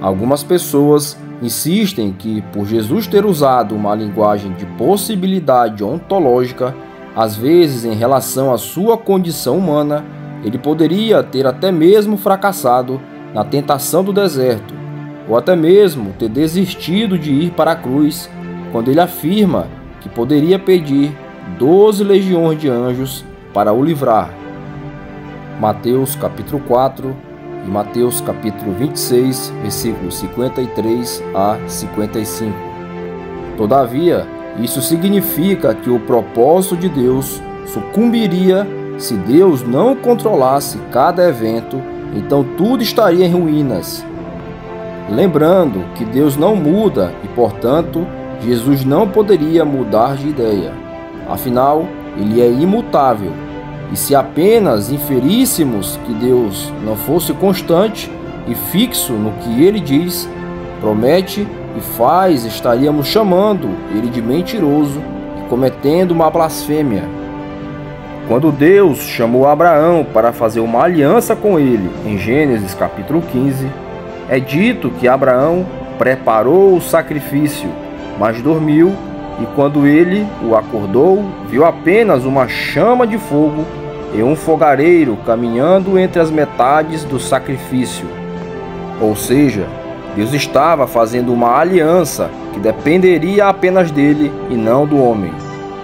Algumas pessoas insistem que, por Jesus ter usado uma linguagem de possibilidade ontológica, às vezes em relação à sua condição humana, ele poderia ter até mesmo fracassado na tentação do deserto, ou até mesmo ter desistido de ir para a cruz, quando ele afirma que poderia pedir 12 legiões de anjos para o livrar. Mateus capítulo 4 e Mateus capítulo 26, versículos 53 a 55. Todavia, isso significa que o propósito de Deus sucumbiria se Deus não controlasse cada evento, então tudo estaria em ruínas. Lembrando que Deus não muda e, portanto, Jesus não poderia mudar de ideia. Afinal, ele é imutável. E se apenas inferíssemos que Deus não fosse constante e fixo no que ele diz, promete e faz, estaríamos chamando ele de mentiroso e cometendo uma blasfêmia. Quando Deus chamou Abraão para fazer uma aliança com ele, em Gênesis capítulo 15, é dito que Abraão preparou o sacrifício, mas dormiu, e quando ele o acordou, viu apenas uma chama de fogo e um fogareiro caminhando entre as metades do sacrifício. Ou seja, Deus estava fazendo uma aliança que dependeria apenas dele e não do homem.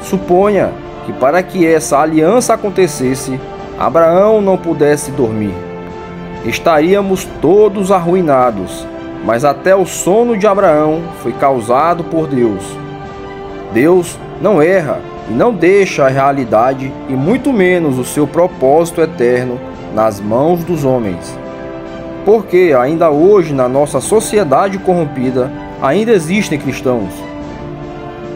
Suponha que para que essa aliança acontecesse, Abraão não pudesse dormir. Estaríamos todos arruinados, mas até o sono de Abraão foi causado por Deus. Deus não erra e não deixa a realidade e muito menos o seu propósito eterno nas mãos dos homens. Porque ainda hoje na nossa sociedade corrompida ainda existem cristãos.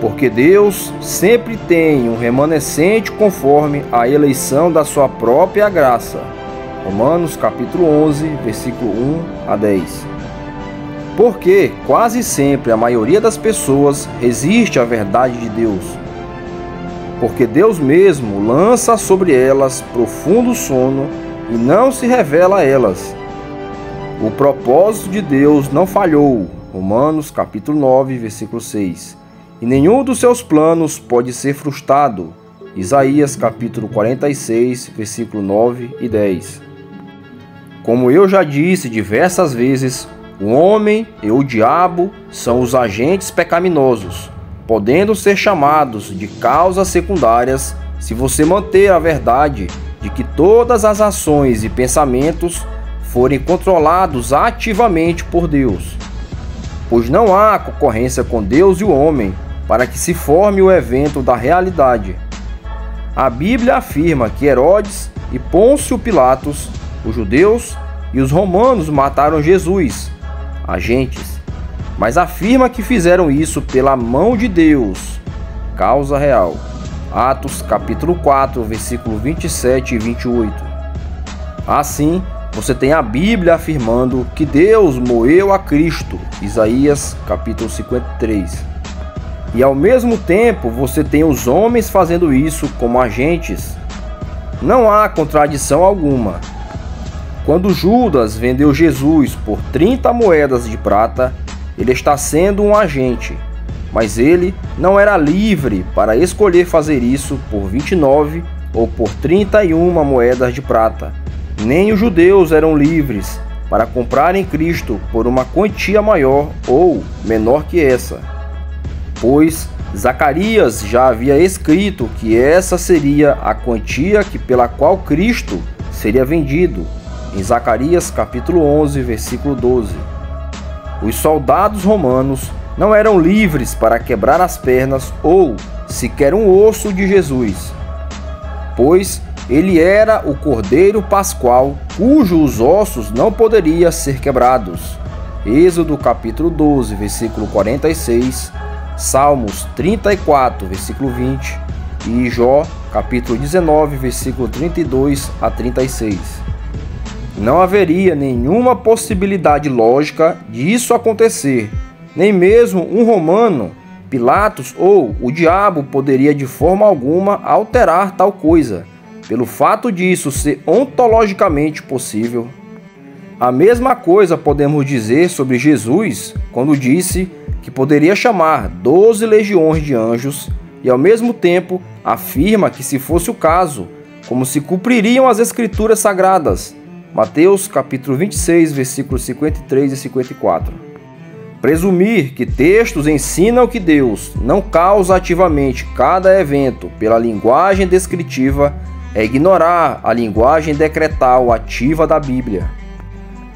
Porque Deus sempre tem um remanescente conforme a eleição da sua própria graça. Romanos capítulo 11, versículo 1 a 10. Porque quase sempre a maioria das pessoas resiste à verdade de Deus. Porque Deus mesmo lança sobre elas profundo sono e não se revela a elas. O propósito de Deus não falhou. Romanos capítulo 9, versículo 6. E nenhum dos seus planos pode ser frustrado. Isaías capítulo 46, versículo 9 e 10. Como eu já disse diversas vezes, o homem e o diabo são os agentes pecaminosos, podendo ser chamados de causas secundárias se você manter a verdade de que todas as ações e pensamentos forem controlados ativamente por Deus. Pois não há concorrência com Deus e o homem para que se forme o evento da realidade. A Bíblia afirma que Herodes e Pôncio Pilatos, os judeus e os romanos mataram Jesus, agentes, mas afirma que fizeram isso pela mão de Deus, causa real. Atos capítulo 4, versículo 27 e 28. Assim, você tem a Bíblia afirmando que Deus moeu a Cristo, Isaías capítulo 53. E ao mesmo tempo você tem os homens fazendo isso como agentes. Não há contradição alguma. Quando Judas vendeu Jesus por 30 moedas de prata, ele está sendo um agente, mas ele não era livre para escolher fazer isso por 29 ou por 31 moedas de prata. Nem os judeus eram livres para comprarem Cristo por uma quantia maior ou menor que essa, pois Zacarias já havia escrito que essa seria a quantia pela qual Cristo seria vendido, em Zacarias capítulo 11, versículo 12. Os soldados romanos não eram livres para quebrar as pernas ou sequer um osso de Jesus, pois ele era o Cordeiro Pascual, cujos ossos não poderiam ser quebrados. Êxodo capítulo 12, versículo 46, Salmos 34, versículo 20 e Jó capítulo 19, versículo 32 a 36. Não haveria nenhuma possibilidade lógica disso acontecer, nem mesmo um romano, Pilatos ou o diabo poderia de forma alguma alterar tal coisa, pelo fato disso ser ontologicamente possível. A mesma coisa podemos dizer sobre Jesus quando disse que poderia chamar 12 legiões de anjos e ao mesmo tempo afirma que, se fosse o caso, como se cumpririam as Escrituras Sagradas. Mateus capítulo 26, versículos 53 e 54. Presumir que textos ensinam que Deus não causa ativamente cada evento pela linguagem descritiva é ignorar a linguagem decretal ativa da Bíblia.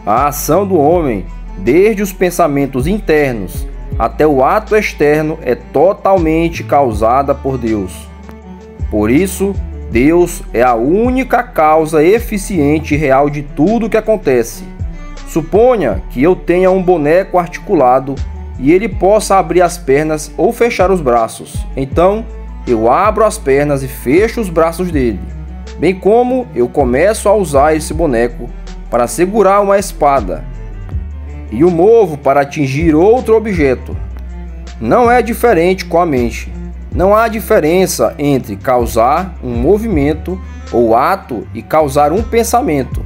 A ação do homem, desde os pensamentos internos até o ato externo, é totalmente causada por Deus. Por isso, Deus é a única causa eficiente e real de tudo o que acontece. Suponha que eu tenha um boneco articulado e ele possa abrir as pernas ou fechar os braços. Então, eu abro as pernas e fecho os braços dele, bem como eu começo a usar esse boneco para segurar uma espada e o movo para atingir outro objeto. Não é diferente com a mente. Não há diferença entre causar um movimento ou ato e causar um pensamento.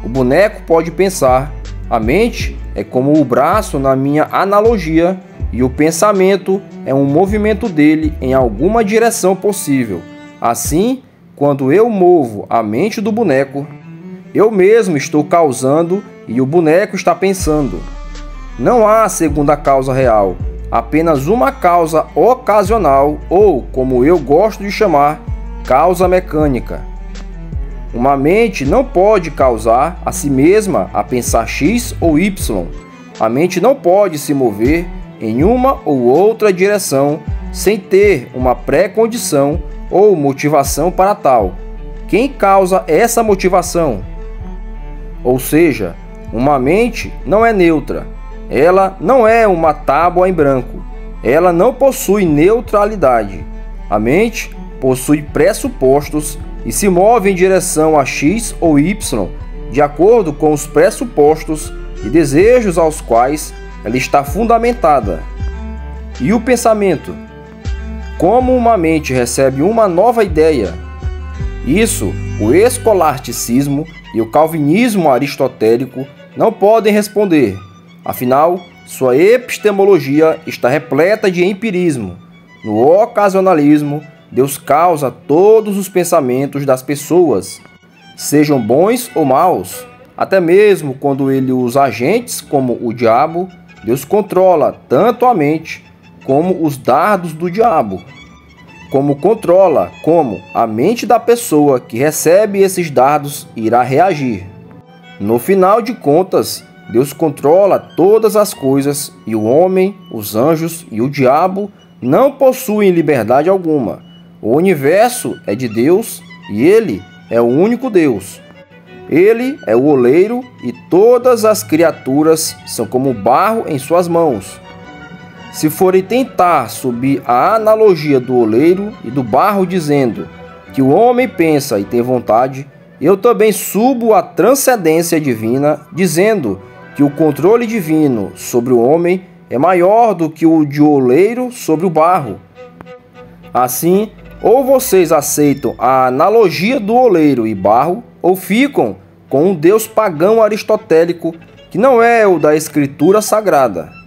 O boneco pode pensar, a mente é como o braço na minha analogia e o pensamento é um movimento dele em alguma direção possível. Assim, quando eu movo a mente do boneco, eu mesmo estou causando e o boneco está pensando. Não há segunda causa real, apenas uma causa ocasional ou, como eu gosto de chamar, causa mecânica. Uma mente não pode causar a si mesma a pensar X ou Y. A mente não pode se mover em uma ou outra direção sem ter uma pré-condição ou motivação para tal. Quem causa essa motivação? Ou seja, uma mente não é neutra. Ela não é uma tábua em branco. Ela não possui neutralidade. A mente possui pressupostos e se move em direção a X ou Y de acordo com os pressupostos e desejos aos quais ela está fundamentada. E o pensamento? Como uma mente recebe uma nova ideia? Isso, o escolasticismo e o calvinismo aristotélico não podem responder. Afinal, sua epistemologia está repleta de empirismo. No ocasionalismo, Deus causa todos os pensamentos das pessoas, sejam bons ou maus. Até mesmo quando ele usa agentes como o diabo, Deus controla tanto a mente como os dardos do diabo. Como controla como a mente da pessoa que recebe esses dardos irá reagir. No final de contas, Deus controla todas as coisas e o homem, os anjos e o diabo não possuem liberdade alguma. O universo é de Deus e Ele é o único Deus. Ele é o oleiro e todas as criaturas são como barro em suas mãos. Se forem tentar subir a analogia do oleiro e do barro dizendo que o homem pensa e tem vontade, eu também subo a transcendência divina dizendo que o controle divino sobre o homem é maior do que o de oleiro sobre o barro. Assim, ou vocês aceitam a analogia do oleiro e barro, ou ficam com um Deus pagão aristotélico que não é o da Escritura Sagrada.